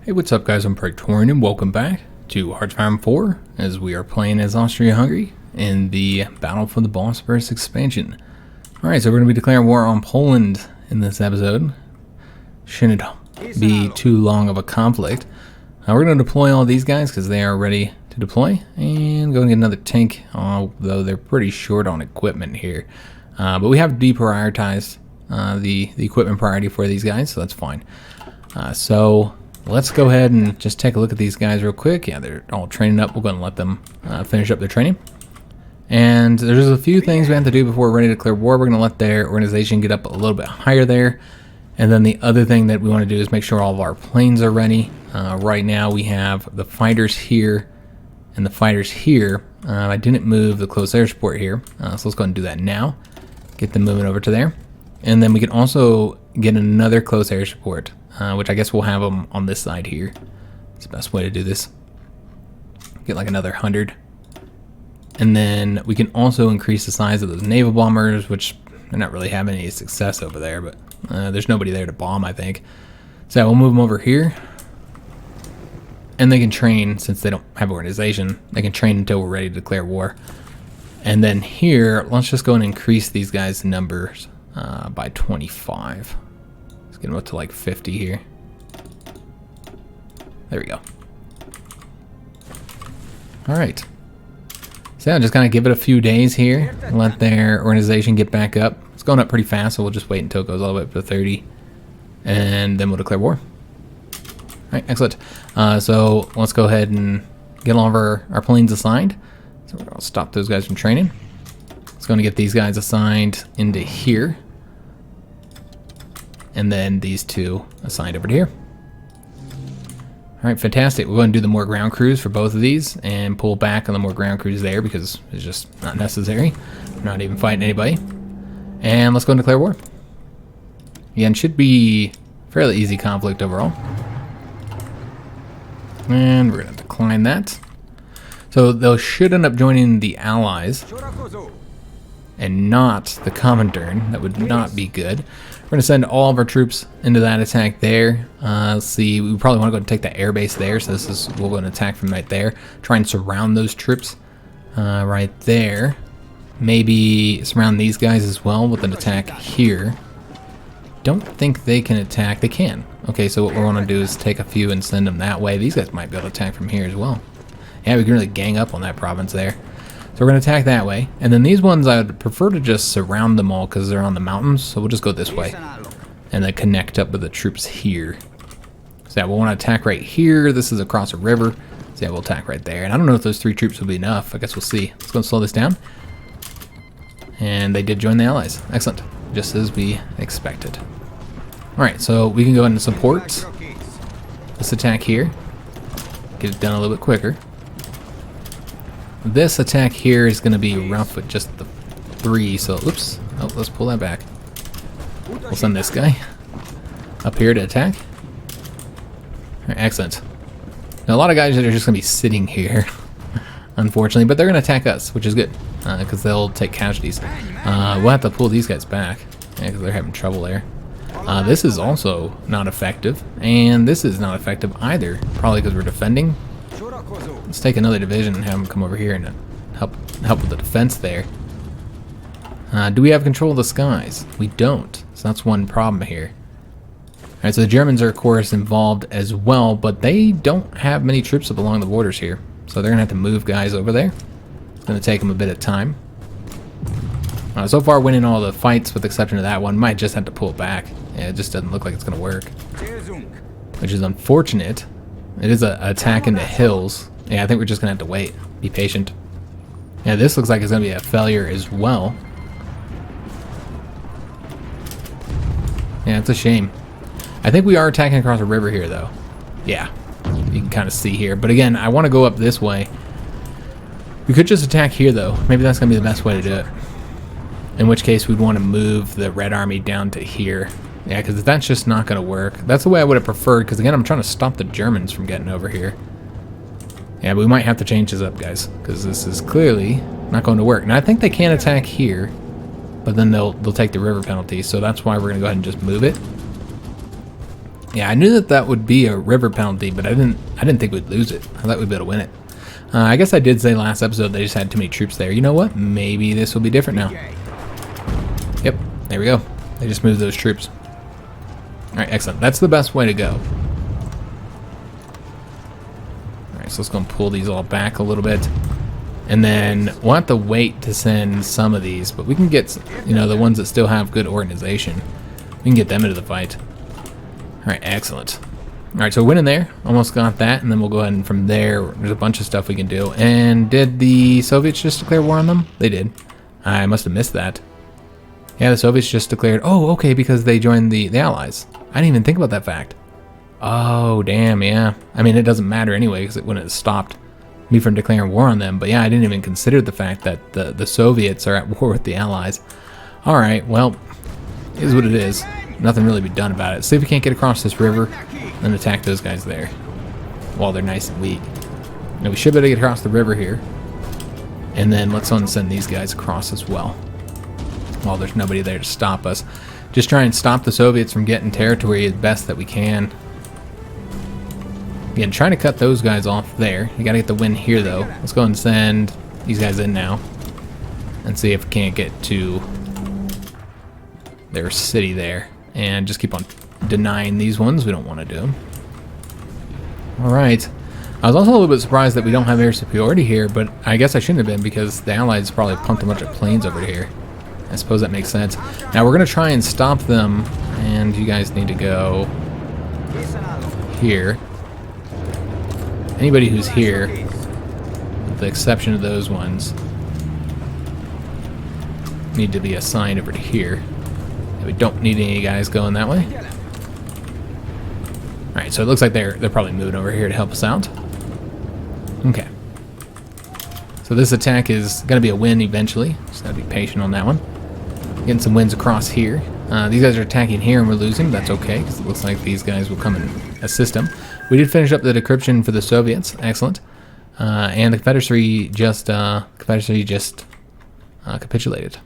Hey, what's up guys, I'm Praetorian and welcome back to HOI4 as we are playing as Austria Hungary in the Battle for the Bosporus expansion. Alright, so we're going to be declaring war on Poland in this episode. Shouldn't be too long of a conflict. We're going to deploy all these guys because they are ready to deploy and go and get another tank, although they're pretty short on equipment here. But we have deprioritized the equipment priority for these guys, so that's fine. So let's go ahead and just take a look at these guys real quick. Yeah, they're all training up. We're going to let them finish up their training. And there's a few things we have to do before we're ready to declare war. We're going to let their organization get up a little bit higher there. And then the other thing that we want to do is make sure all of our planes are ready. Right now we have the fighters here and the fighters here. I didn't move the close air support here, so let's go ahead and do that now. Get them moving over to there. And then we can also get another close air support, which I guess we'll have them on this side here. It's the best way to do this. Get like another 100. And then we can also increase the size of those naval bombers, which they're not really having any success over there, but there's nobody there to bomb, I think. So we'll move them over here. And they can train, since they don't have organization, they can train until we're ready to declare war. And then here, let's just go and increase these guys' numbers by 25. Let's get them up to like 50 here. There we go. Alright. So yeah, just kind of give it a few days here. Let their organization get back up. It's going up pretty fast, so we'll just wait until it goes all the way up to 30. And then we'll declare war. Alright, excellent. So let's go ahead and get all of our planes assigned. So I'll stop those guys from training. It's going to get these guys assigned into here. And then these two assigned over to here. Alright, fantastic. We're going to do the more ground crews for both of these and pull back on the more ground crews there because it's just not necessary. We're not even fighting anybody. And let's go and declare war. Again, should be fairly easy conflict overall. And we're going to decline that. So they should end up joining the Allies and not the Comintern. That would not be good. We're going to send all of our troops into that attack there. Let's see, we probably want to go and take the airbase there. So this is, we'll go and attack from right there. Try and surround those troops right there. Maybe surround these guys as well with an attack here. Don't think they can attack. They can. Okay, so what we want to do is take a few and send them that way. These guys might be able to attack from here as well. Yeah, we can really gang up on that province there. So we're going to attack that way. And then these ones, I would prefer to just surround them all because they're on the mountains. So we'll just go this way. And then connect up with the troops here. So yeah, we'll want to attack right here. This is across a river. So yeah, we'll attack right there. And I don't know if those 3 troops will be enough. I guess we'll see. Let's go and slow this down. And they did join the Allies. Excellent. Just as we expected. Alright, so we can go ahead and support this attack here. Get it done a little bit quicker. This attack here is going to be rough with just the 3, so oops. Oh, let's pull that back. We'll send this guy up here to attack. Alright, excellent. Now a lot of guys that are just going to be sitting here, unfortunately, but they're going to attack us, which is good, because they'll take casualties. We'll have to pull these guys back, because they're having trouble there. This is also not effective, and this is not effective either, probably because we're defending. Let's take another division and have them come over here and help with the defense there. Do we have control of the skies? We don't, so that's one problem here. Alright, so the Germans are of course involved as well, but they don't have many troops up along the borders here, so they're going to have to move guys over there. It's going to take them a bit of time. So far winning all the fights with the exception of that one. Might just have to pull it back. Yeah, it just doesn't look like it's going to work, which is unfortunate. It is an attack in the hills. Yeah, I think we're just going to have to wait. Be patient. Yeah, this looks like it's going to be a failure as well. Yeah, it's a shame. I think we are attacking across a river here, though. Yeah, you can kind of see here. But again, I want to go up this way. We could just attack here, though. Maybe that's going to be the best way to do it. In which case, we'd want to move the Red Army down to here. Yeah, because that's just not going to work. That's the way I would have preferred, because again, I'm trying to stop the Germans from getting over here. Yeah, but we might have to change this up, guys, because this is clearly not going to work. Now, I think they can attack here, but then they'll take the river penalty, so that's why we're going to go ahead and just move it. Yeah, I knew that that would be a river penalty, but I didn't think we'd lose it. I thought we'd be able to win it. I guess I did say last episode they just had too many troops there. You know what? Maybe this will be different now. Yep, there we go. They just moved those troops. All right, excellent. That's the best way to go. All right, so let's go and pull these all back a little bit. And then we'll have to wait to send some of these, but we can get, you know, the ones that still have good organization. We can get them into the fight. All right, excellent. All right, so we went in there, almost got that, and then we'll go ahead and from there, there's a bunch of stuff we can do. And did the Soviets just declare war on them? They did. I must have missed that. Yeah, the Soviets just declared, oh, okay, because they joined the Allies. I didn't even think about that fact. Oh, damn, yeah. I mean, it doesn't matter anyway, because it wouldn't have stopped me from declaring war on them. But yeah, I didn't even consider the fact that the Soviets are at war with the Allies. All right, well, it is what it is. Nothing really be done about it. See if we can't get across this river and attack those guys there while they're nice and weak. Now we should be able to get across the river here. And then let's unsend these guys across as well while there's nobody there to stop us. Just try and stop the Soviets from getting territory as best that we can. Again, trying to cut those guys off there. You gotta get the win here though. Let's go and send these guys in now and see if we can't get to their city there. And just keep on denying these ones. We don't want to do them. Alright. I was also a little bit surprised that we don't have air superiority here, but I guess I shouldn't have been because the Allies probably pumped a bunch of planes over here. I suppose that makes sense. Now we're going to try and stop them, and you guys need to go here. Anybody who's here, with the exception of those ones, need to be assigned over to here. We don't need any guys going that way. Alright, so it looks like they're probably moving over here to help us out. Okay. So this attack is going to be a win eventually. Just got to be patient on that one. Getting some wins across here. These guys are attacking here and we're losing. That's okay, because it looks like these guys will come and assist them. We did finish up the decryption for the Soviets. Excellent. And the Confederacy just capitulated.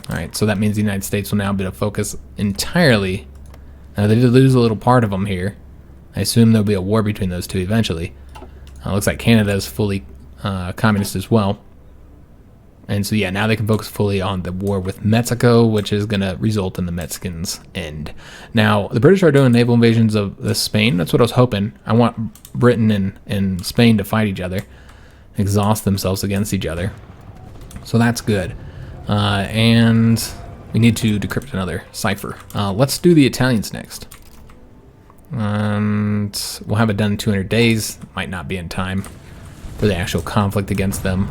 Alright, so that means the United States will now be able to focus entirely. Now, they did lose a little part of them here. I assume there'll be a war between those two eventually. Looks like Canada is fully communist as well. And so, yeah, now they can focus fully on the war with Mexico, which is going to result in the Mexicans' end. Now, the British are doing naval invasions of Spain. That's what I was hoping. I want Britain and Spain to fight each other, exhaust themselves against each other. So that's good. And we need to decrypt another cipher. Let's do the Italians next. And we'll have it done in 200 days. Might not be in time for the actual conflict against them,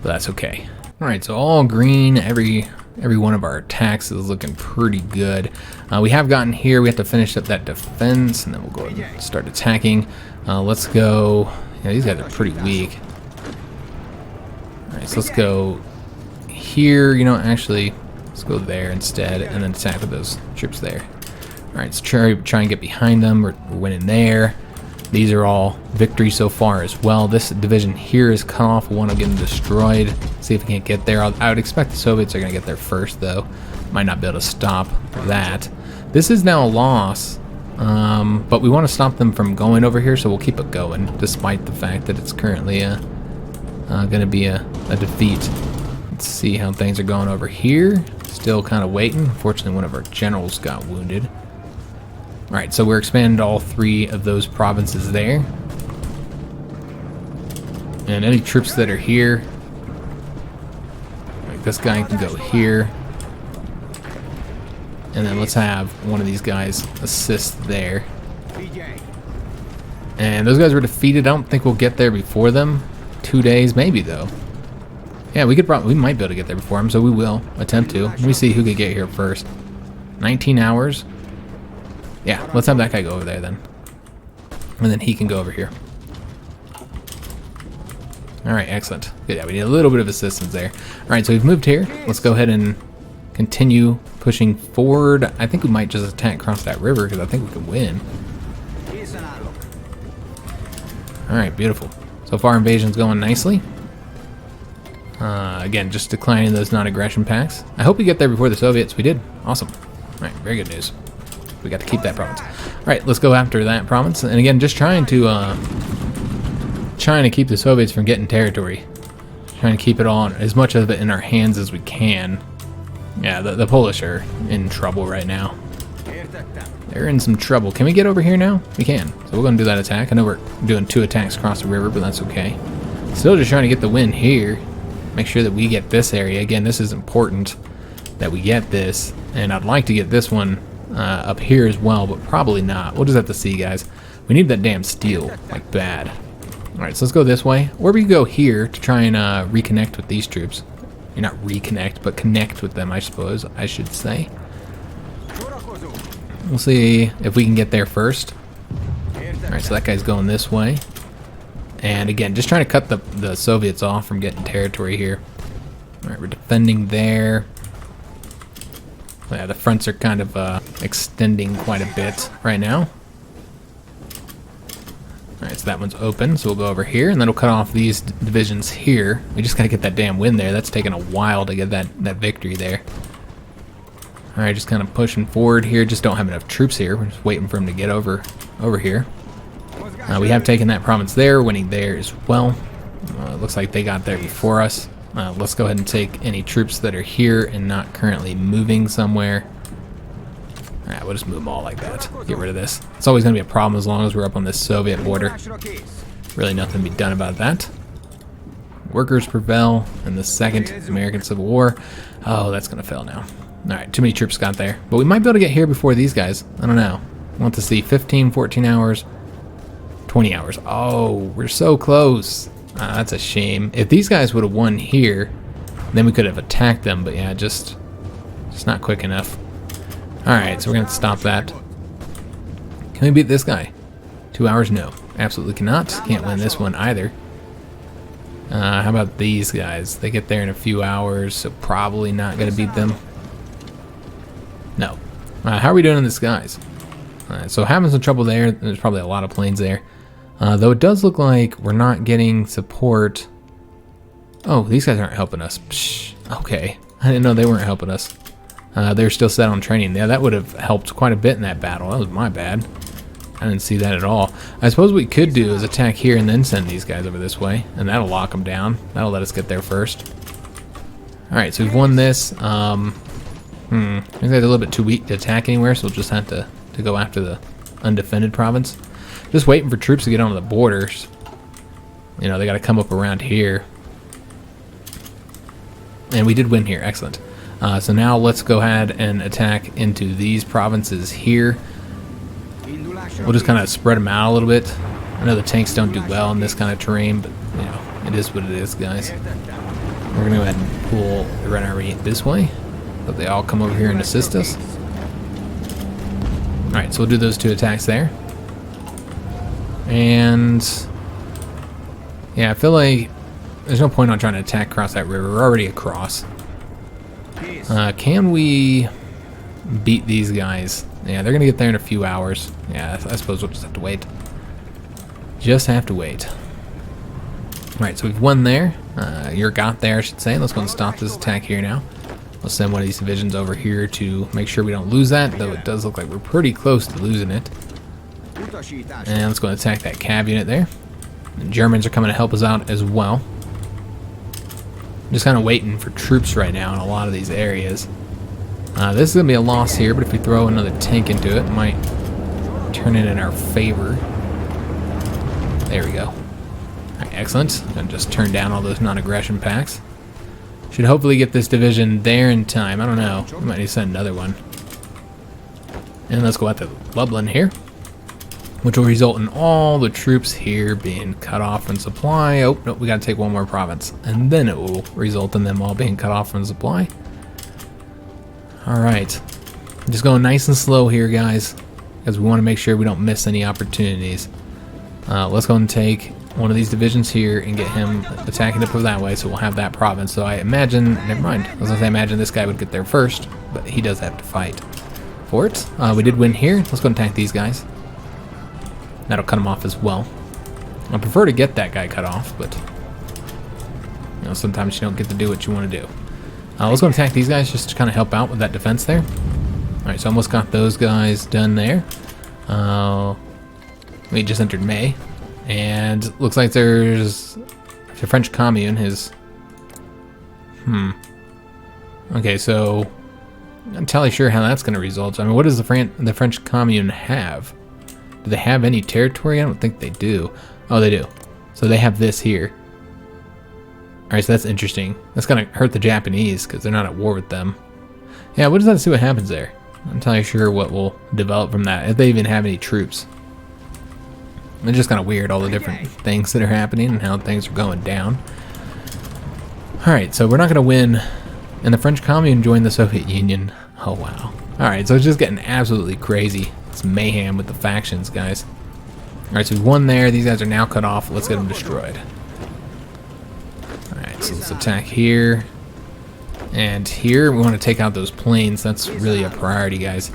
but that's okay. Alright, so all green, every one of our attacks is looking pretty good. We have gotten here. We have to finish up that defense, and then we'll go ahead and start attacking. Let's go. Yeah, these guys are pretty weak. Alright, so let's go here. You know, actually, let's go there instead, and then attack with those troops there. Alright, let's try and get behind them. We're winning there. These are all victories so far as well. This division here is cut off. We want to get them destroyed. See if we can't get there. I would expect the Soviets are going to get there first, though. Might not be able to stop that. This is now a loss, but we want to stop them from going over here, so we'll keep it going, despite the fact that it's currently going to be a defeat. Let's see how things are going over here. Still kind of waiting. Unfortunately, one of our generals got wounded. Alright, so we're expanding all 3 of those provinces there. And any troops that are here, like this guy can go here. And then let's have one of these guys assist there. And those guys were defeated. I don't think we'll get there before them. 2 days, maybe though. Yeah, we might be able to get there before them, so we will attempt to. Let me see who could get here first. 19 hours. Yeah, let's have that guy go over there then. And then he can go over here. Alright, excellent. Yeah, we need a little bit of assistance there. Alright, so we've moved here. Let's go ahead and continue pushing forward. I think we might just attack across that river because I think we can win. Alright, beautiful. So far, invasion's going nicely. Again, just declining those non-aggression pacts. I hope we get there before the Soviets. We did. Awesome. Alright, very good news. We got to keep that province. Alright, let's go after that province. And again, just trying to keep the Soviets from getting territory. Trying to keep it all, as much of it in our hands as we can. Yeah, the Polish are in trouble right now. They're in some trouble. Can we get over here now? We can. So we're going to do that attack. I know we're doing 2 attacks across the river, but that's okay. Still just trying to get the win here. Make sure that we get this area. Again, this is important that we get this. And I'd like to get this one up here as well, but probably not. We'll just have to see, guys. We need that damn steel, like bad. Alright, so let's go this way. Or we go here to try and reconnect with these troops. Not reconnect, but connect with them, I suppose, I should say. We'll see if we can get there first. Alright, so that guy's going this way. And again, just trying to cut the Soviets off from getting territory here. Alright, we're defending there. Yeah, the fronts are kind of extending quite a bit right now. Alright, so that one's open, so we'll go over here, and then we'll cut off these divisions here. We just gotta get that damn win there. That's taking a while to get that victory there. Alright, just kind of pushing forward here. Just don't have enough troops here. We're just waiting for them to get over here. We have taken that province there, winning there as well. Looks like they got there before us. Let's go ahead and take any troops that are here and not currently moving somewhere. Alright, we'll just move them all like that. Get rid of this. It's always going to be a problem as long as we're up on this Soviet border. Really nothing to be done about that. Workers prevail in the Second American Civil War. Oh, that's going to fail now. Alright, too many troops got there. But we might be able to get here before these guys. I don't know. I want to see 15, 14 hours, 20 hours. Oh, we're so close. That's a shame. If these guys would have won here, then we could have attacked them. But yeah, just not quick enough. Alright, so we're going to stop that. Can we beat this guy? 2 hours? No. Absolutely cannot. Can't win this one either. How about these guys? They get there in a few hours, so probably not going to beat them. No. How are we doing in the skies? So having some trouble there. There's probably a lot of planes there. Though it does look like we're not getting support. Oh, these guys aren't helping us. Psh, okay. I didn't know they weren't helping us. They're still set on training. Yeah, that would have helped quite a bit in that battle. That was my bad. I didn't see that at all. I suppose what we could do is attack here and then send these guys over this way. And that'll lock them down. That'll let us get there first. Alright, so we've won this. I think they're a little bit too weak to attack anywhere, so we'll just have to go after the undefended province. Just waiting for troops to get onto the borders. You know, they got to come up around here. And we did win here. Excellent. So now let's go ahead and attack into these provinces here. We'll just kind of spread them out a little bit. I know the tanks don't do well in this kind of terrain, but you know, it is what it is, guys. We're going to go ahead and pull the Red Army this way, so they all come over here and assist us. Alright, so we'll do those 2 attacks there. And yeah, I feel like there's no point on trying to attack across that river. We're already across. Can we beat these guys? Yeah, they're going to get there in a few hours. Yeah, I suppose we'll just have to wait. Just have to wait. Alright, so we've won there. You're got there, I should say. Let's go and stop this attack here now. We'll send one of these divisions over here to make sure we don't lose that, though it does look like we're pretty close to losing it. And let's go and attack that cav unit there. The Germans are coming to help us out as well. Just kind of waiting for troops right now in a lot of these areas. This is going to be a loss here, but if we throw another tank into it, it might turn it in our favor. There we go. Alright, excellent. And just turn down all those non-aggression packs. Should hopefully get this division there in time. I don't know. We might need to send another one. And let's go out to Lublin here, which will result in all the troops here being cut off from supply. Oh, no, we got to take one more province. And then it will result in them all being cut off from supply. Alright. Just going nice and slow here, guys, because we want to make sure we don't miss any opportunities. Let's go and take one of these divisions here and get him attacking up that way, so we'll have that province. So I imagine, never mind, I was going to say I imagine this guy would get there first, but he does have to fight for it. We did win here. Let's go and attack these guys. That'll cut him off as well. I prefer to get that guy cut off, but you know, sometimes you don't get to do what you want to do. Let's go and attack these guys just to kind of help out with that defense there. Alright, so almost got those guys done there. We just entered May, and looks like there's the French Commune is. Okay, so I'm not entirely sure how that's going to result. I mean, what does the French Commune have? Do they have any territory? I don't think they do. Oh, they do. So they have this here. Alright, so that's interesting. That's going to hurt the Japanese because they're not at war with them. Yeah, we'll just have to see what happens there. I'm not entirely sure what will develop from that, if they even have any troops. It's just kind of weird, all the different things that are happening and how things are going down. Alright, so we're not going to win. And the French Commune joined the Soviet Union. Oh, wow. Alright, so it's just getting absolutely crazy. It's mayhem with the factions, guys. Alright, so we won there. These guys are now cut off. Let's get them destroyed. Alright, so let's attack here. And here, we want to take out those planes. That's really a priority, guys.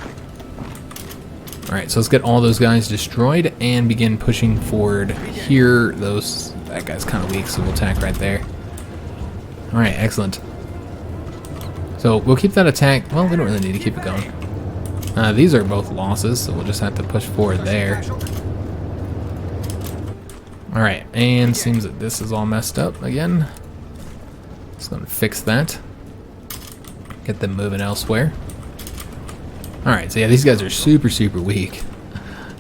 Alright, so let's get all those guys destroyed and begin pushing forward here. That guy's kind of weak, so we'll attack right there. Alright, excellent. So we'll keep that attack. Well, we don't really need to keep it going. These are both losses, so we'll just have to push forward there. Alright, and seems that this is all messed up again. Just gonna fix that. Get them moving elsewhere. Alright, so yeah, these guys are super, super weak.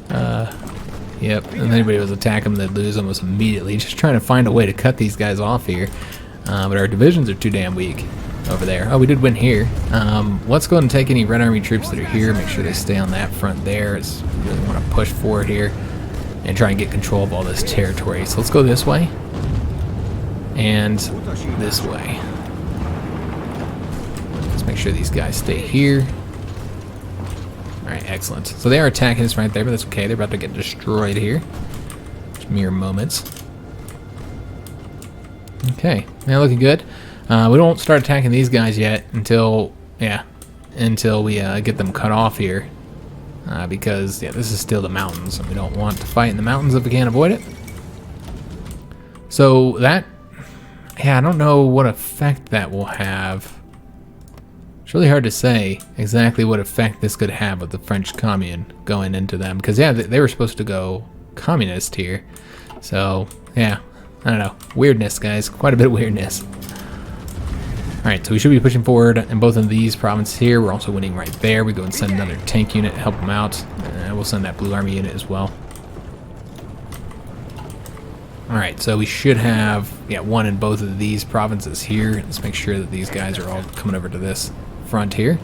Yep, and anybody was attacking them, they'd lose almost immediately. Just trying to find a way to cut these guys off here. But our divisions are too damn weak over there. Oh, we did win here. Let's go ahead and take any Red Army troops that are here. Make sure they stay on that front there. We really want to push forward here and try and get control of all this territory. So let's go this way and this way. Let's make sure these guys stay here. Alright, excellent. So they are attacking us right there, but that's okay. They're about to get destroyed here. Just mere moments. Okay, now looking good. We don't start attacking these guys yet until we get them cut off here. Because, this is still the mountains, and we don't want to fight in the mountains if we can't avoid it. So that, I don't know what effect that will have. It's really hard to say exactly what effect this could have with the French Commune going into them. Because, they were supposed to go communist here. So, I don't know. Weirdness, guys. Quite a bit of weirdness. Alright, so we should be pushing forward in both of these provinces here. We're also winning right there. We go and send another tank unit to help them out. And we'll send that blue army unit as well. Alright, so we should have one in both of these provinces here. Let's make sure that these guys are all coming over to this front here.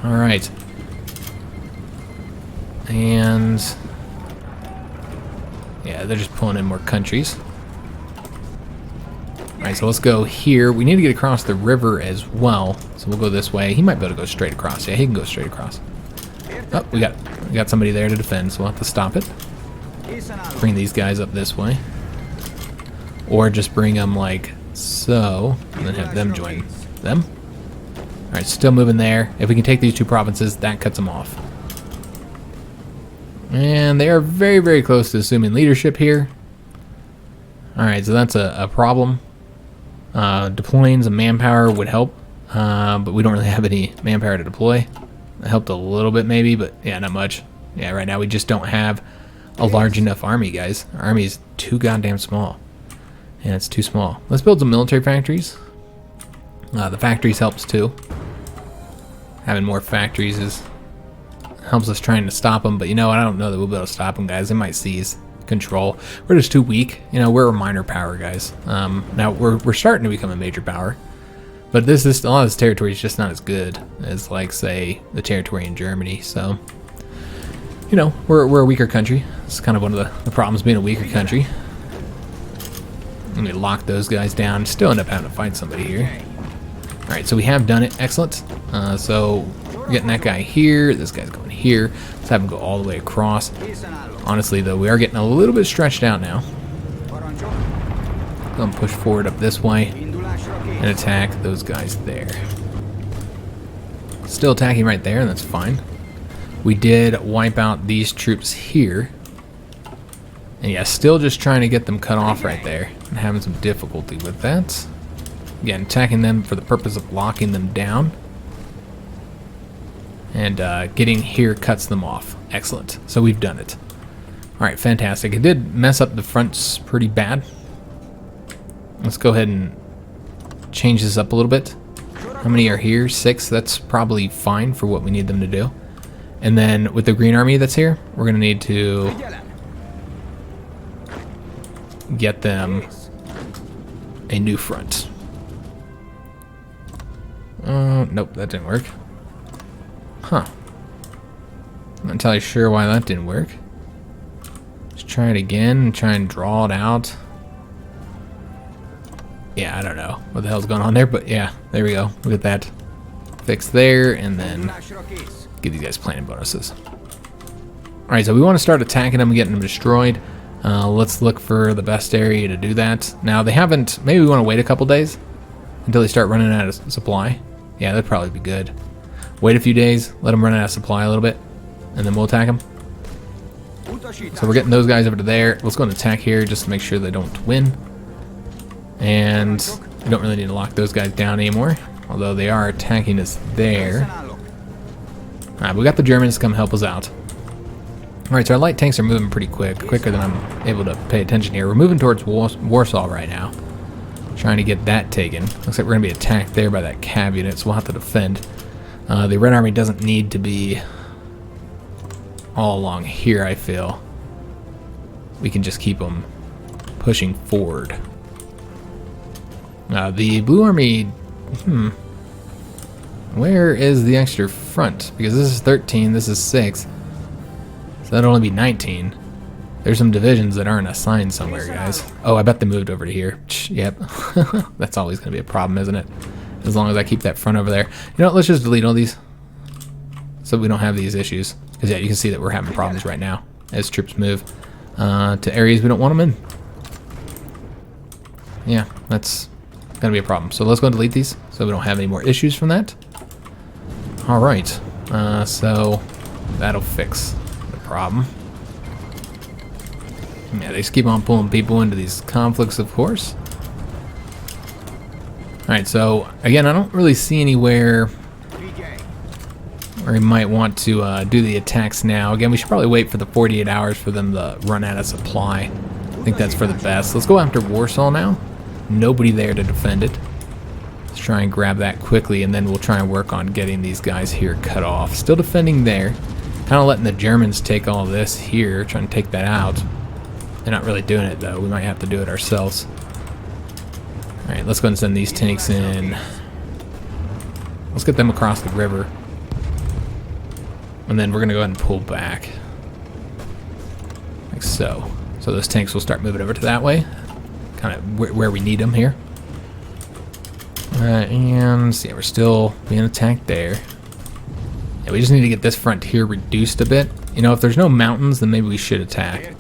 Alright. And they're just pulling in more countries. Alright, so let's go here. We need to get across the river as well. So we'll go this way. He might be able to go straight across. Yeah, he can go straight across. Oh, we got somebody there to defend, so we'll have to stop it. Bring these guys up this way. Or just bring them like so, and then have them join them. Alright, still moving there. If we can take these two provinces, that cuts them off. And they are very, very close to assuming leadership here. Alright, so that's a problem. Deploying some manpower would help, but we don't really have any manpower to deploy. It helped a little bit maybe, but not much. Right now we just don't have a large enough army, guys. Our army is too goddamn small. Yeah, it's too small. Let's build some military factories. The factories helps too. Having more factories helps us trying to stop them, but I don't know that we'll be able to stop them, guys. They might seize control. We're just too weak. We're a minor power, guys. Now we're starting to become a major power, but a lot of this territory is just not as good as, like, say, the territory in Germany. So, we're a weaker country. It's kind of one of the problems being a weaker country. Let me lock those guys down. Still end up having to fight somebody here. All right, so we have done it. Excellent. So we're getting that guy here. This guy's going here. Let's have him go all the way across. Honestly, though, we are getting a little bit stretched out now. Gonna push forward up this way and attack those guys there. Still attacking right there, and that's fine. We did wipe out these troops here. And still just trying to get them cut off right there. And having some difficulty with that. Again, attacking them for the purpose of locking them down. And getting here cuts them off. Excellent. So we've done it. Alright, fantastic. It did mess up the fronts pretty bad. Let's go ahead and change this up a little bit. How many are here? 6. That's probably fine for what we need them to do. And then with the green army that's here, we're going to need to get them a new front. Nope, that didn't work. Huh. I'm not entirely sure why that didn't work. Let's try it again and try and draw it out. Yeah, I don't know what the hell's going on there, but yeah, there we go. Look at that. Fix there, and then give these guys planning bonuses. Alright, so we want to start attacking them and getting them destroyed. Let's look for the best area to do that. Now, they haven't... Maybe we want to wait a couple days until they start running out of supply. Yeah, that'd probably be good. Wait a few days, let them run out of supply a little bit, and then we'll attack them. So we're getting those guys over to there. Let's go and attack here just to make sure they don't win. And we don't really need to lock those guys down anymore, although they are attacking us there. Alright, we got the Germans to come help us out. Alright, so our light tanks are moving pretty quick, quicker than I'm able to pay attention here. We're moving towards Warsaw right now, trying to get that taken. Looks like we're going to be attacked there by that cav unit, so we'll have to defend. The Red Army doesn't need to be all along here, I feel. We can just keep them pushing forward. The Blue Army, where is the extra front? Because this is 13, this is 6. So that'll only be 19. There's some divisions that aren't assigned somewhere, guys. Oh, I bet they moved over to here. Yep. That's always going to be a problem, isn't it? As long as I keep that front over there. You know what, let's just delete all these so we don't have these issues. Because yeah, you can see that we're having problems right now as troops move to areas we don't want them in. Yeah, that's going to be a problem. So let's go and delete these so we don't have any more issues from that. Alright, so that'll fix the problem. Yeah, they just keep on pulling people into these conflicts, of course. Alright, so again, I don't really see anywhere where we might want to do the attacks now. Again, we should probably wait for the 48 hours for them to run out of supply. I think that's for the best. Let's go after Warsaw now. Nobody there to defend it. Let's try and grab that quickly, and then we'll try and work on getting these guys here cut off. Still defending there. Kind of letting the Germans take all this here, trying to take that out. They're not really doing it, though. We might have to do it ourselves. Alright, let's go and send these tanks in. Let's get them across the river. And then we're going to go ahead and pull back. Like so. So those tanks will start moving over to that way. Kind of where we need them here. And yeah, we're still being attacked there. Yeah, we just need to get this front here reduced a bit. You know, if there's no mountains, then maybe we should attack.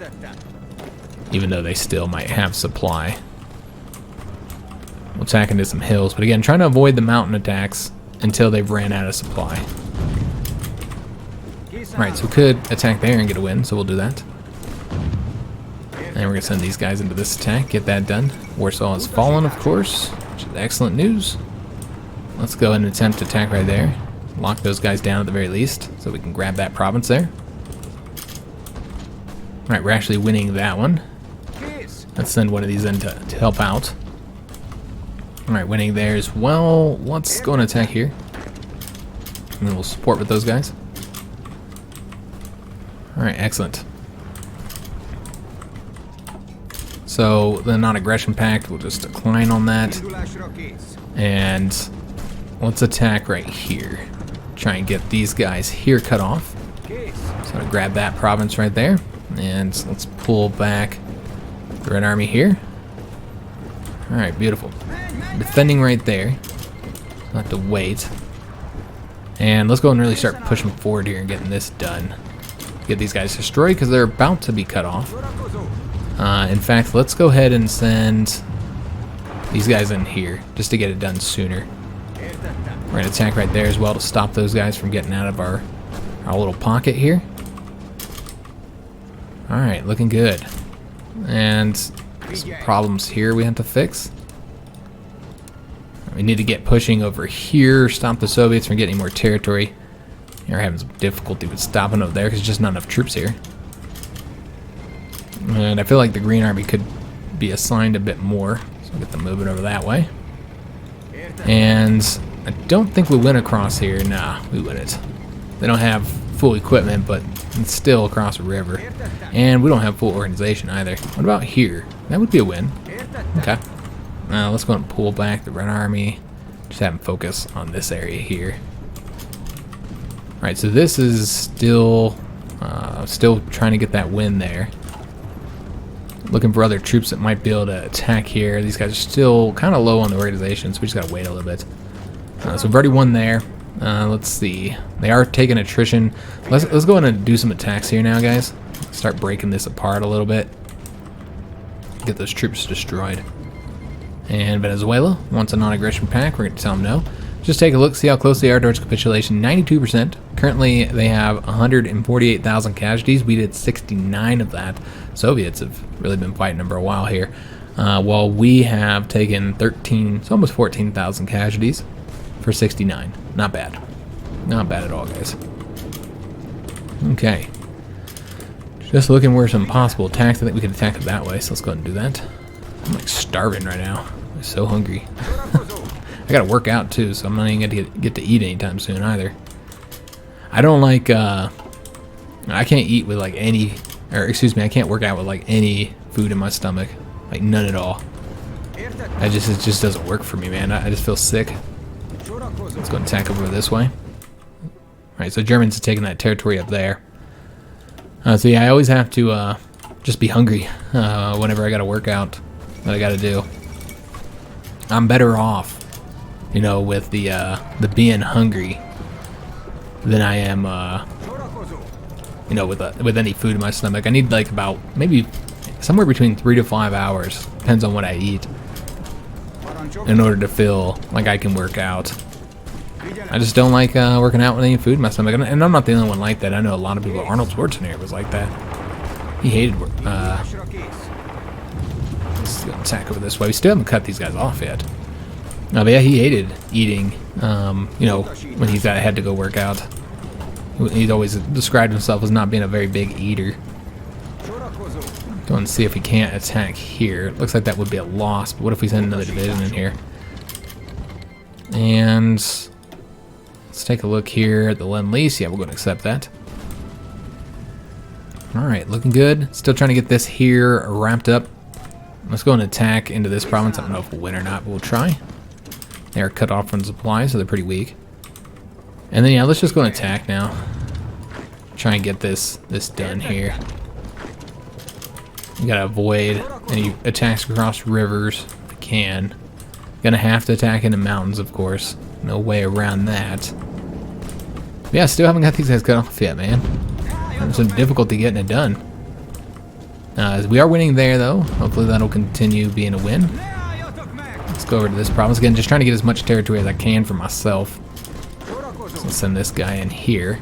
Even though they still might have supply. We'll attack into some hills. But again, trying to avoid the mountain attacks until they've ran out of supply. Right, so we could attack there and get a win, so we'll do that. And we're going to send these guys into this attack, get that done. Warsaw has fallen, of course, which is excellent news. Let's go ahead and attempt to attack right there. Lock those guys down at the very least, so we can grab that province there. Alright, we're actually winning that one. Let's send one of these in to help out. Alright, winning there as well. Let's go and attack here. And then we'll support with those guys. Alright, excellent. So the non-aggression pact will just decline on that. And let's attack right here. Try and get these guys here cut off. So I'm gonna grab that province right there. And let's pull back the Red Army here. Alright, beautiful. Defending right there. I'll have to wait. And let's go and really start pushing forward here and getting this done. Get these guys destroyed because they're about to be cut off. In fact, let's go ahead and send these guys in here just to get it done sooner. We're going to attack right there as well to stop those guys from getting out of our little pocket here. Alright, looking good. And some problems here we have to fix. We need to get pushing over here, stop the Soviets from getting more territory. You're having some difficulty with stopping over there because there's just not enough troops here. And I feel like the Green Army could be assigned a bit more. So I'll get them moving over that way. And I don't think we win across here. Nah, we win it. They don't have full equipment, but it's still across a river. And we don't have full organization either. What about here? That would be a win. Okay. Let's go and pull back the Red Army. Just have them focus on this area here. Alright, so this is still trying to get that win there. Looking for other troops that might be able to attack here. These guys are still kind of low on the organization, so we just gotta wait a little bit. So we've already won there. Let's see. They are taking attrition. Let's go in and do some attacks here now, guys. Start breaking this apart a little bit. Get those troops destroyed. And Venezuela wants a non-aggression pact. We're going to tell them no. Just take a look, see how close they are towards capitulation. 92%. Currently, they have 148,000 casualties. We did 69 of that. Soviets have really been fighting them for a while here. While we have taken 13, it's almost 14,000 casualties for 69. Not bad. Not bad at all, guys. Okay. Just looking where some possible attacks. I think we can attack it that way, so let's go ahead and do that. I'm like starving right now. I'm so hungry. I gotta work out too, so I'm not even gonna get to eat anytime soon either. I don't like, I can't eat with like any, or excuse me, I can't work out with like any food in my stomach. Like none at all. It just doesn't work for me, man. I just feel sick. Let's go and attack over this way. Alright, so Germans are taking that territory up there. So yeah, I always have to just be hungry whenever I gotta work out what I gotta do. I'm better off, you know, with the being hungry than I am, you know, with any food in my stomach. I need like about maybe somewhere between 3 to 5 hours, depends on what I eat, in order to feel like I can work out. I just don't like working out with any food in my stomach, and I'm not the only one like that. I know a lot of people. Arnold Schwarzenegger was like that. He hated work. Let's attack over this way. We still haven't cut these guys off yet. But yeah, he hated eating. You know, when he's had to go work out, he'd always described himself as not being a very big eater. Go and see if we can't attack here. Looks like that would be a loss. But what if we send another division in here? And let's take a look here at the Lend-Lease. Yeah, we're going to accept that. Alright, looking good. Still trying to get this here wrapped up. Let's go and attack into this province. I don't know if we'll win or not, but we'll try. They're cut off from supplies, so they're pretty weak. And then, yeah, let's just go and attack now. Try and get this done here. You gotta avoid any attacks across rivers if you can. Gonna have to attack in the mountains, of course. No way around that. But yeah, still haven't got these guys cut off yet, man. Having some difficulty getting it done. We are winning there, though. Hopefully that'll continue being a win. Let's go over to this province again. Just trying to get as much territory as I can for myself. So let's send this guy in here.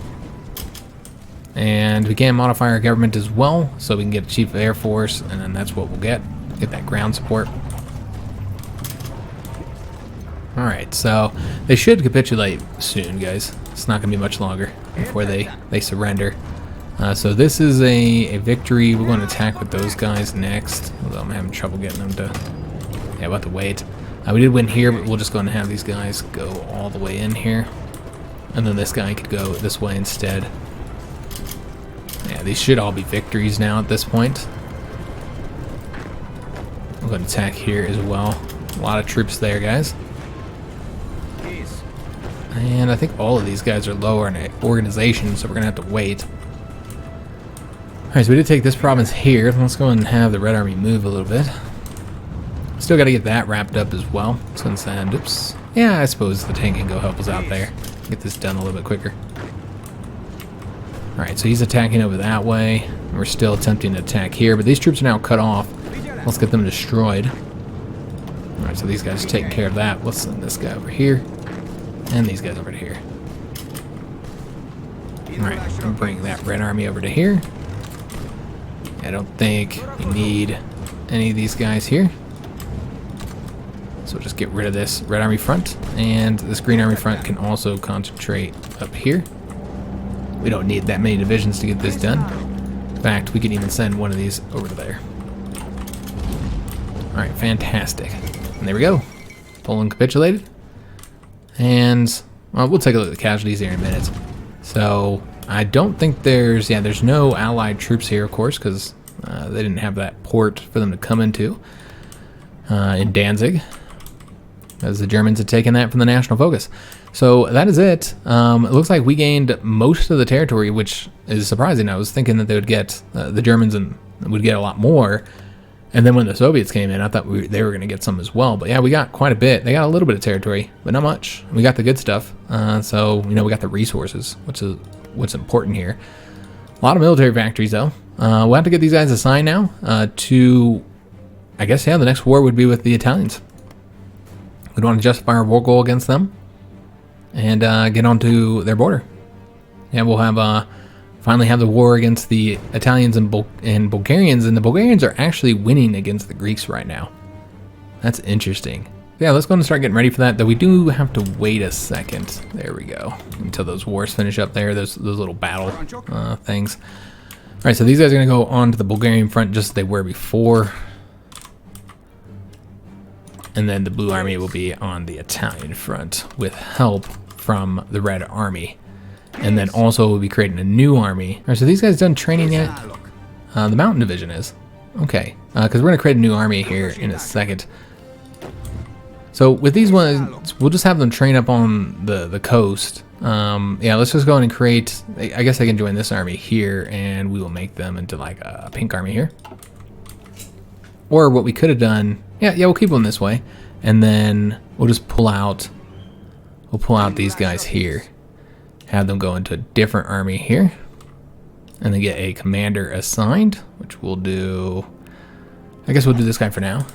And we can modify our government as well, so we can get a Chief of Air Force, and then that's what we'll get. Get that ground support. Alright, so they should capitulate soon, guys. It's not going to be much longer before they surrender. So this is a victory. We're going to attack with those guys next, although I'm having trouble getting them to... Yeah, we'll have to wait. We did win here, but we'll just go and have these guys go all the way in here. And then this guy could go this way instead. Yeah, these should all be victories now at this point. We're going to attack here as well. A lot of troops there, guys. And I think all of these guys are lower in organization, so we're going to have to wait. Alright, so we did take this province here. Let's go and have the Red Army move a little bit. Still got to get that wrapped up as well. Since then, oops. Yeah, I suppose the tank can go help us out there. Get this done a little bit quicker. Alright, so he's attacking over that way. We're still attempting to attack here, but these troops are now cut off. Let's get them destroyed. Alright, so these guys are taking care of that. Let's send this guy over here. And these guys over to here. Alright, I'm bringing that Red Army over to here. I don't think we need any of these guys here. So we'll just get rid of this Red Army front. And this Green Army front can also concentrate up here. we don't need that many divisions to get this done. In fact, we can even send one of these over to there. Alright, fantastic. And there we go. Poland capitulated. And well, we'll take a look at the casualties here in a minute. So I don't think there's no allied troops here, of course, because they didn't have that port for them to come into in Danzig, as the Germans had taken that from the national focus. So that is it. It looks like we gained most of the territory, which is surprising. I was thinking that they would get the Germans and would get a lot more. And then when the Soviets came in, I thought they were going to get some as well. But yeah, we got quite a bit. They got a little bit of territory, but not much. We got the good stuff. So, you know, we got the resources, which is what's important here. A lot of military factories, though. We'll have to get these guys assigned now to, I guess, yeah, the next war would be with the Italians. We'd want to justify our war goal against them and get onto their border. Yeah, we'll have finally have the war against the Italians and Bulgarians, and the Bulgarians are actually winning against the Greeks right now. That's interesting. Yeah, let's go and start getting ready for that, though we do have to wait a second. There we go. Until those wars finish up there, those little battle things. All right, so these guys are going to go on to the Bulgarian front just as they were before. And then the Blue Army will be on the Italian front with help from the Red Army. And then also we'll be creating a new army. All right, so these guys done training yet? The Mountain Division is. Okay, because we're going to create a new army here in a second. So with these ones, we'll just have them train up on the coast. Yeah, let's just go in and create, I guess they can join this army here, and we will make them into like a pink army here. Or what we could have done, yeah, we'll keep them this way. And then we'll just pull out these guys here. Have them go into a different army here. And then get a commander assigned, which we'll do, I guess we'll do this guy for now.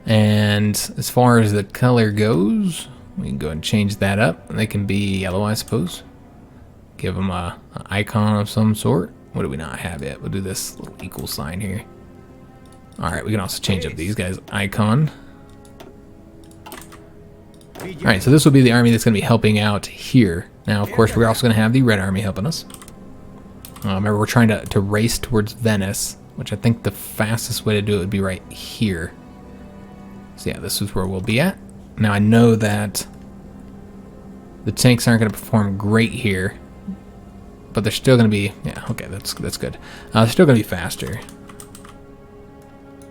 And as far as the color goes, we can go and change that up. They can be yellow, I suppose. Give them an icon of some sort. What do we not have yet? We'll do this little equal sign here. Alright, we can also change up these guys' icon. Alright, so this will be the army that's going to be helping out here. Now, of course, we're also going to have the Red Army helping us. Remember, we're trying to race towards Venice, which I think the fastest way to do it would be right here. So yeah, this is where we'll be at. Now, I know that the tanks aren't going to perform great here, but they're still going to be, yeah, okay, that's good. They're still going to be faster.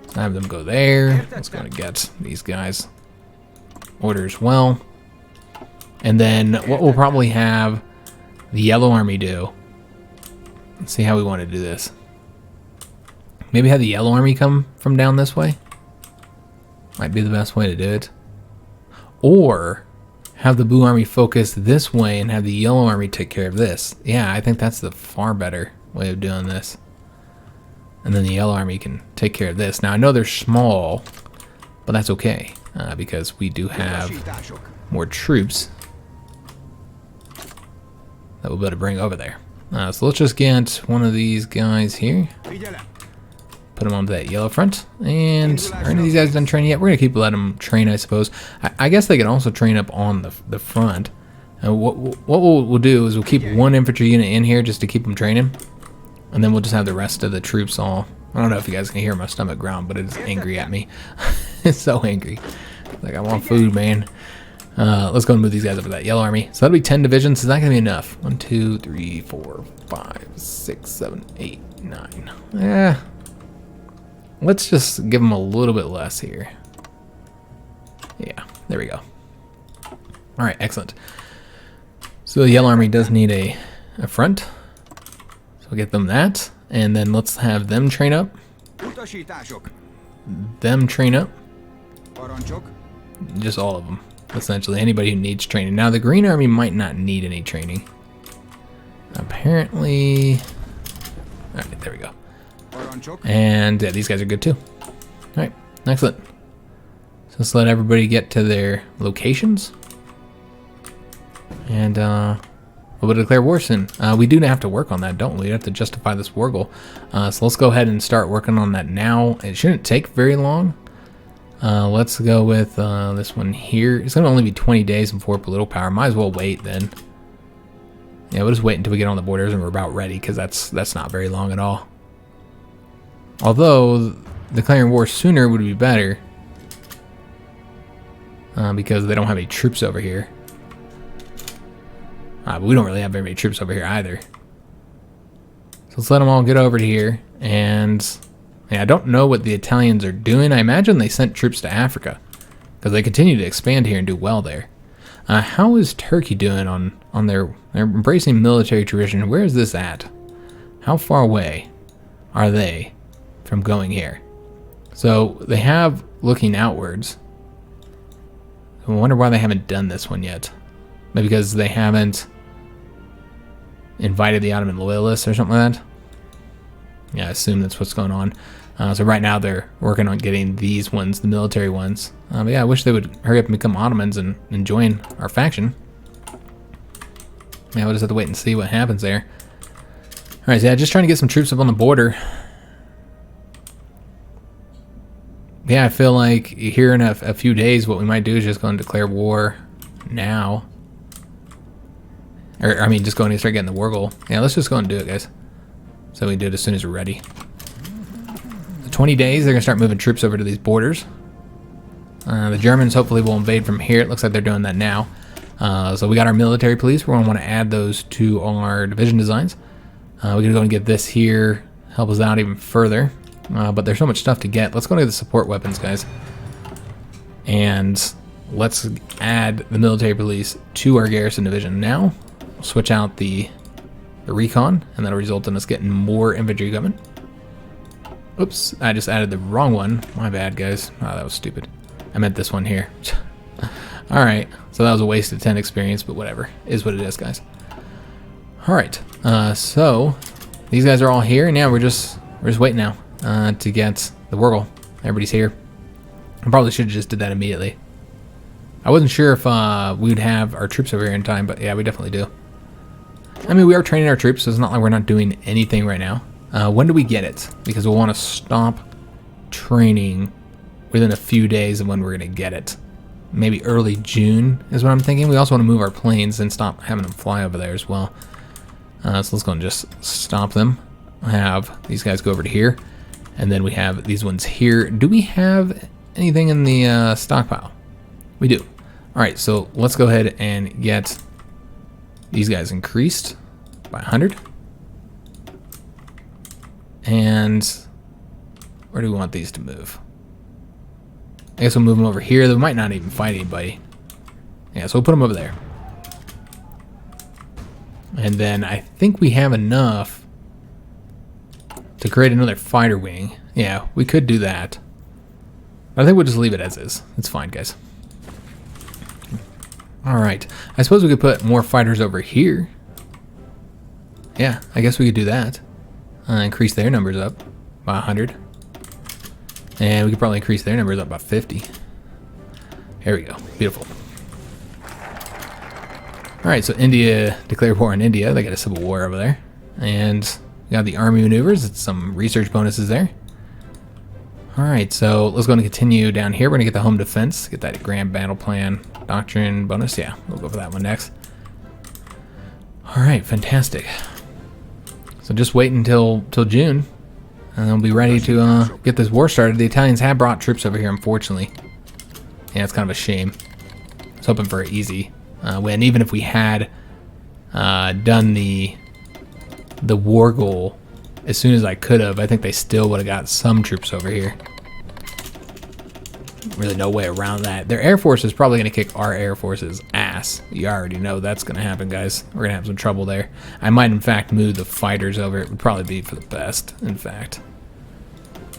So I have them go there. Let's go and get these guys orders well. And then what we'll probably have the Yellow Army do, let's see how we want to do this. Maybe have the Yellow Army come from down this way. Might be the best way to do it. Or have the Blue Army focus this way and have the Yellow Army take care of this. Yeah, I think that's the far better way of doing this. And then the Yellow Army can take care of this. Now, I know they're small, but that's okay, because we do have more troops that we'll be able to bring over there. So let's just get one of these guys here. Put them onto that yellow front. And are any of these guys done training yet? We're going to keep letting them train, I suppose. I guess they can also train up on the front. What we'll do is we'll keep one infantry unit in here just to keep them training. And then we'll just have the rest of the troops all... I don't know if you guys can hear my stomach growl, but it's angry at me. It's so angry. Like, I want food, man. Let's go and move these guys up to that Yellow Army. So that'll be 10 divisions. Is that going to be enough? 1, 2, 3, 4, 5, 6, 7, 8, 9. Yeah. Let's just give them a little bit less here. Yeah, there we go. All right, excellent. So the Yellow Army does need a front. So we'll get them that. And then let's have them train up. Them train up. Just all of them. Essentially, anybody who needs training. Now, the Green Army might not need any training. Apparently... Alright, there we go. And yeah, these guys are good too. Alright, excellent. So let's let everybody get to their locations. And we'll declare war soon. We do have to work on that, don't we? We have to justify this war goal. So let's go ahead and start working on that now. It shouldn't take very long. Let's go with this one here. It's going to only be 20 days before political power. Might as well wait then. Yeah, we'll just wait until we get on the borders and we're about ready, because that's not very long at all. Although, declaring war sooner would be better. Because they don't have any troops over here. But we don't really have very many troops over here either. So let's let them all get over to here. And yeah, I don't know what the Italians are doing. I imagine they sent troops to Africa, because they continue to expand here and do well there. How is Turkey doing on their embracing military tradition? Where is this at? How far away are they from going here? So they have looking outwards. I wonder why they haven't done this one yet. Maybe because they haven't invited the Ottoman loyalists or something like that. Yeah, I assume that's what's going on. So right now they're working on getting these ones, the military ones. But yeah, I wish they would hurry up and become Ottomans and join our faction. Yeah, we'll just have to wait and see what happens there. Alright, so yeah, just trying to get some troops up on the border. Yeah, I feel like here in a few days, what we might do is just go and declare war now. Or, I mean, just go and start getting the war goal. Yeah, let's just go and do it, guys. So we can do it as soon as we're ready. So 20 days, they're going to start moving troops over to these borders. The Germans hopefully will invade from here. It looks like they're doing that now. So we got our military police. We're going to want to add those to our division designs. We're going to go and get this here, help us out even further. But there's so much stuff to get. Let's go to the support weapons, guys. And let's add the military police to our garrison division. Now, we'll switch out the recon, and that'll result in us getting more infantry equipment. Oops, I just added the wrong one. My bad, guys. Oh, that was stupid. I meant this one here. Alright, so that was a waste of 10 experience, but whatever. Is what it is, guys. Alright, so these guys are all here, and yeah, we're just waiting now. To get the war goal. Everybody's here. I probably should have just did that immediately. I wasn't sure if we would have our troops over here in time, but yeah, we definitely do. I mean, we are training our troops, so it's not like we're not doing anything right now. When do we get it? Because we'll want to stop training within a few days of when we're going to get it. Maybe early June is what I'm thinking. We also want to move our planes and stop having them fly over there as well. So let's go and just stop them. Have these guys go over to here. And then we have these ones here. Do we have anything in the stockpile? We do. All right, so let's go ahead and get these guys increased by 100. And where do we want these to move? I guess we'll move them over here. They might not even fight anybody. Yeah, so we'll put them over there. And then I think we have enough to create another fighter wing. Yeah, we could do that. But I think we'll just leave it as is. It's fine, guys. Alright. I suppose we could put more fighters over here. Yeah, I guess we could do that. Increase their numbers up by 100. And we could probably increase their numbers up by 50. Here we go. Beautiful. Alright, so India declared war on India. They got a civil war over there. And we got the army maneuvers. It's some research bonuses there. Alright, so let's go and continue down here. We're going to get the home defense. Get that grand battle plan doctrine bonus. Yeah, we'll go for that one next. Alright, fantastic. So just wait until June. And they'll be ready to get this war started. The Italians have brought troops over here, unfortunately. Yeah, it's kind of a shame. I was hoping for an easy win. Even if we had done the war goal as soon as I could have, I think they still would have got some troops over here. Really no way around that. Their air force is probably going to kick our air force's ass. You already know that's going to happen, guys. We're going to have some trouble there. I might, in fact, move the fighters over. It would probably be for the best, in fact.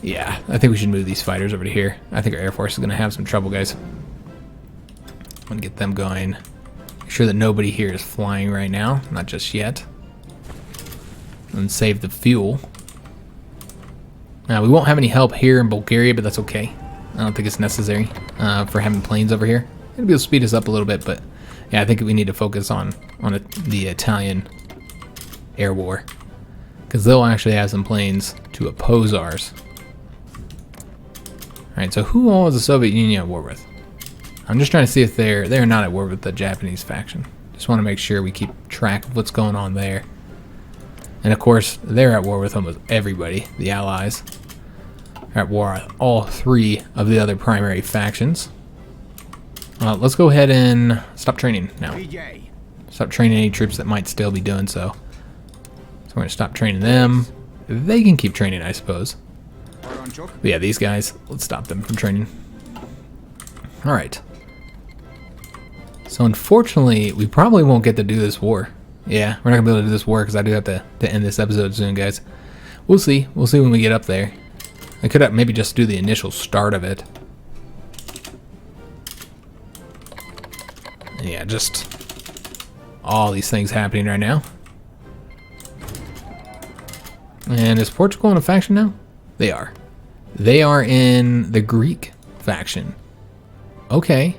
Yeah, I think we should move these fighters over to here. I think our air force is going to have some trouble, guys. I'm going to get them going. Make sure that nobody here is flying right now. Not just yet. And save the fuel. Now, we won't have any help here in Bulgaria, but that's okay. I don't think it's necessary for having planes over here. It'll be able to speed us up a little bit, but yeah, I think we need to focus on the Italian air war, because they'll actually have some planes to oppose ours. Alright, so who all is the Soviet Union at war with? I'm just trying to see if they're not at war with the Japanese faction. Just want to make sure we keep track of what's going on there. And of course, they're at war with almost everybody. The Allies are at war with all 3 of the other primary factions. Let's go ahead and stop training now. Stop training any troops that might still be doing so. So we're going to stop training them. They can keep training, I suppose. But yeah, these guys, let's stop them from training. Alright. So unfortunately, we probably won't get to do this war. Yeah, we're not going to be able to do this war because I do have to end this episode soon, guys. We'll see. We'll see when we get up there. I could have maybe just do the initial start of it. Yeah, just all these things happening right now. And is Portugal in a faction now? They are. They are in the Greek faction. Okay.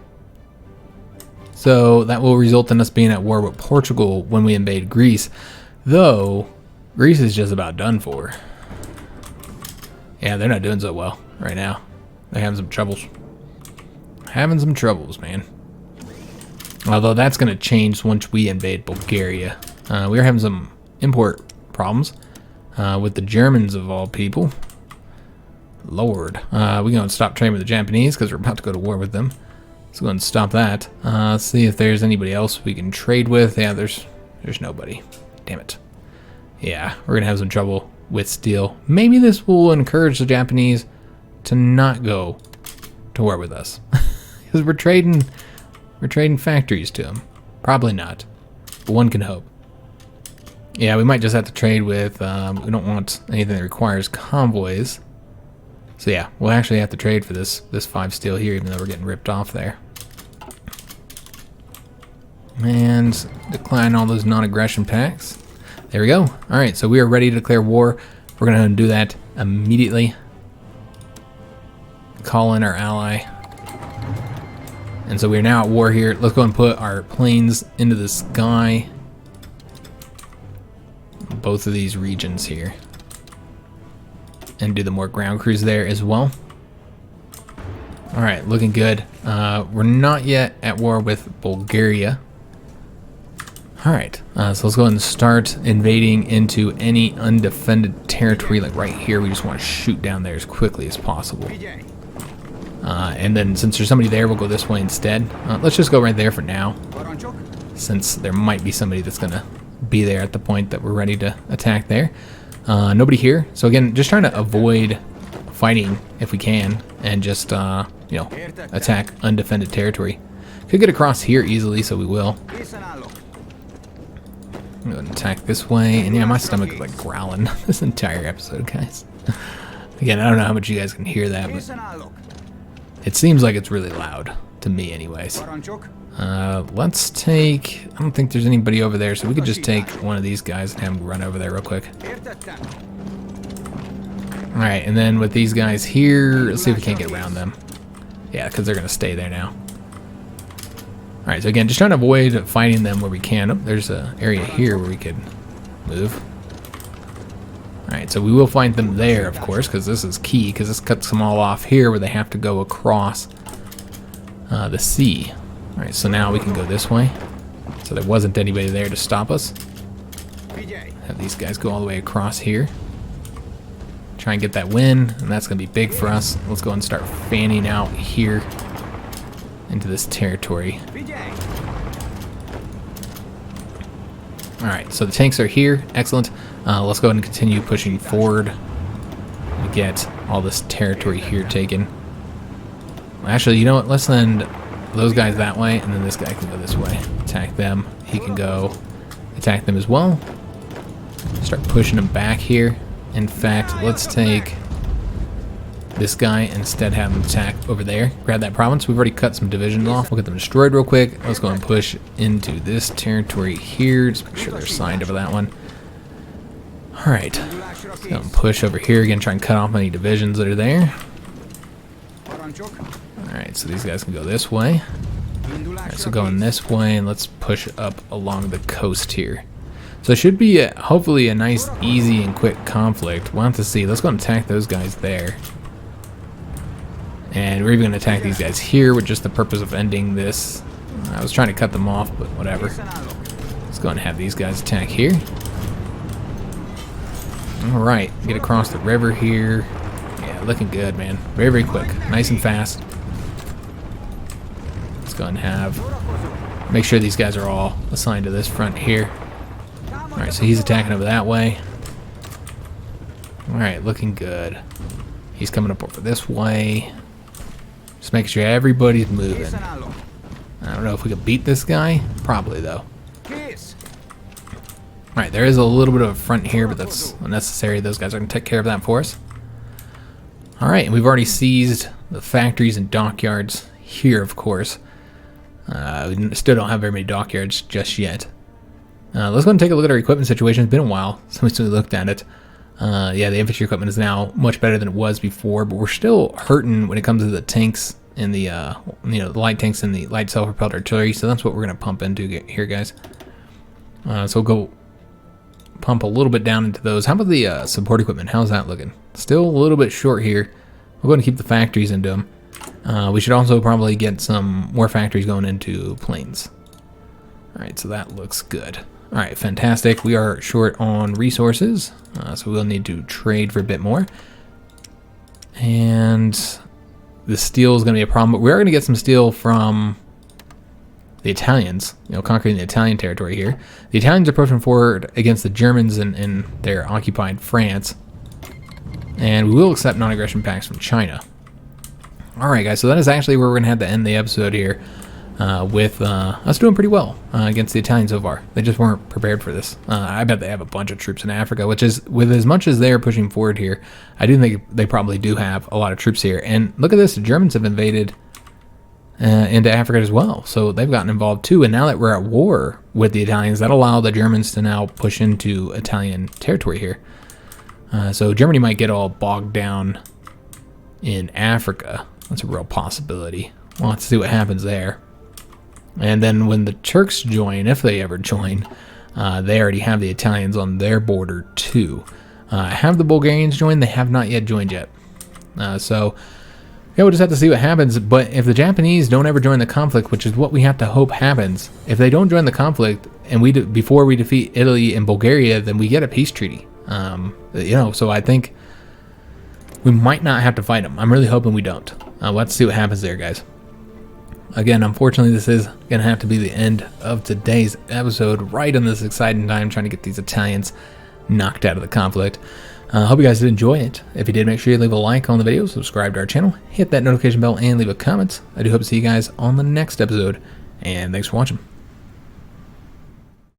So that will result in us being at war with Portugal when we invade Greece. Though, Greece is just about done for. Yeah, they're not doing so well right now. They're having some troubles. Having some troubles, man. Although that's going to change once we invade Bulgaria. We are having some import problems with the Germans of all people. Lord. We're going to stop trading with the Japanese because we're about to go to war with them. Let's go ahead and stop that. Let's see if there's anybody else we can trade with. Yeah, there's nobody. Damn it. Yeah, we're going to have some trouble with steel. Maybe this will encourage the Japanese to not go to war with us. Because we're trading factories to them. Probably not. But one can hope. Yeah, we might just have to trade with, we don't want anything that requires convoys. So yeah, we'll actually have to trade for this 5 steel here, even though we're getting ripped off there. And decline all those non-aggression pacts. There we go. Alright, so we are ready to declare war. We're going to do that immediately. Call in our ally. And so we're now at war here. Let's go and put our planes into the sky. Both of these regions here. And do the more ground crews there as well. Alright, looking good. We're not yet at war with Bulgaria. Alright, so let's go ahead and start invading into any undefended territory. Like right here, we just want to shoot down there as quickly as possible. And then since there's somebody there, we'll go this way instead. Let's just go right there for now, since there might be somebody that's going to be there at the point that we're ready to attack there. Nobody here. So again, just trying to avoid fighting if we can, and just, you know, attack undefended territory. Could get across here easily, so we will. I'm going to attack this way, and yeah, my stomach is like growling this entire episode, guys. Again, I don't know how much you guys can hear that, but it seems like it's really loud to me anyways. Let's take, I don't think there's anybody over there, so we could just take one of these guys and have them run over there real quick. Alright, and then with these guys here, let's see if we can't get around them. Yeah, because they're going to stay there now. Alright, so again, just trying to avoid fighting them where we can. Oh, there's an area here where we could move. Alright, so we will find them there, of course, because this is key, because this cuts them all off here where they have to go across the sea. Alright, so now we can go this way. So there wasn't anybody there to stop us. Have these guys go all the way across here. Try and get that win, and that's going to be big for us. Let's go and start fanning out here into this territory. Alright, so the tanks are here. Excellent. Let's go ahead and continue pushing forward to get all this territory here taken. Actually, you know what? Let's send those guys that way, and then this guy can go this way. Attack them. He can go attack them as well. Start pushing them back here. In fact, let's take this guy instead, have him attack over there. Grab that province. We've already cut some divisions off. We'll get them destroyed real quick. Let's go and push into this territory here. Just make sure they're signed over that one. Alright. Let's go and push over here again. Try and cut off any divisions that are there. Alright, so these guys can go this way. Alright, so going this way, and let's push up along the coast here. So it should be hopefully a nice, easy, and quick conflict. We'll have to see. Let's go and attack those guys there. And we're even going to attack these guys here with just the purpose of ending this I was trying to cut them off, but whatever. Let's go and have these guys attack here. Alright, get across the river here. Yeah, looking good, man. Very, very quick. Nice and fast. Let's go and have... Make sure these guys are all assigned to this front here. Alright, so he's attacking over that way. Alright, looking good. He's coming up over this way. Just making sure everybody's moving. I don't know if we can beat this guy. Probably, though. Alright, there is a little bit of a front here, but that's unnecessary. Those guys are going to take care of that for us. Alright, and we've already seized the factories and dockyards here, of course. We still don't have very many dockyards just yet. Let's go and take a look at our equipment situation. It's been a while since we looked at it. Yeah, the infantry equipment is now much better than it was before, but we're still hurting when it comes to the tanks and the the light tanks and the light self-propelled artillery. So that's what we're gonna pump into here, guys. So we'll go pump a little bit down into those. How about the support equipment? How's that looking? Still a little bit short here. We're going to keep the factories into them. We should also probably get some more factories going into planes. All right, so that looks good. All right, fantastic. We are short on resources, so we'll need to trade for a bit more. And the steel is going to be a problem, but we are going to get some steel from the Italians, conquering the Italian territory here. The Italians are pushing forward against the Germans in their occupied France. And we will accept non-aggression pacts from China. All right, guys, so that is actually where we're going to have to end the episode here. With us doing pretty well against the Italians so far. They just weren't prepared for this. I bet they have a bunch of troops in Africa, which is, with as much as they're pushing forward here, I do think they probably do have a lot of troops here. And look at this, the Germans have invaded into Africa as well. So they've gotten involved too. And now that we're at war with the Italians, that allows the Germans to now push into Italian territory here. So Germany might get all bogged down in Africa. That's a real possibility. We'll have to see what happens there. And then when the Turks join, if they ever join, they already have the Italians on their border too. Have the Bulgarians joined? They have not yet joined yet. So yeah, we'll just have to see what happens. But if the Japanese don't ever join the conflict, which is what we have to hope happens, if they don't join the conflict and before we defeat Italy and Bulgaria, then we get a peace treaty. So I think we might not have to fight them. I'm really hoping we don't. We'll have to see what happens there, guys. Again, unfortunately, this is going to have to be the end of today's episode, right on this exciting time, trying to get these Italians knocked out of the conflict. Hope you guys did enjoy it. If you did, make sure you leave a like on the video, subscribe to our channel, hit that notification bell, and leave a comment. I do hope to see you guys on the next episode, and thanks for watching.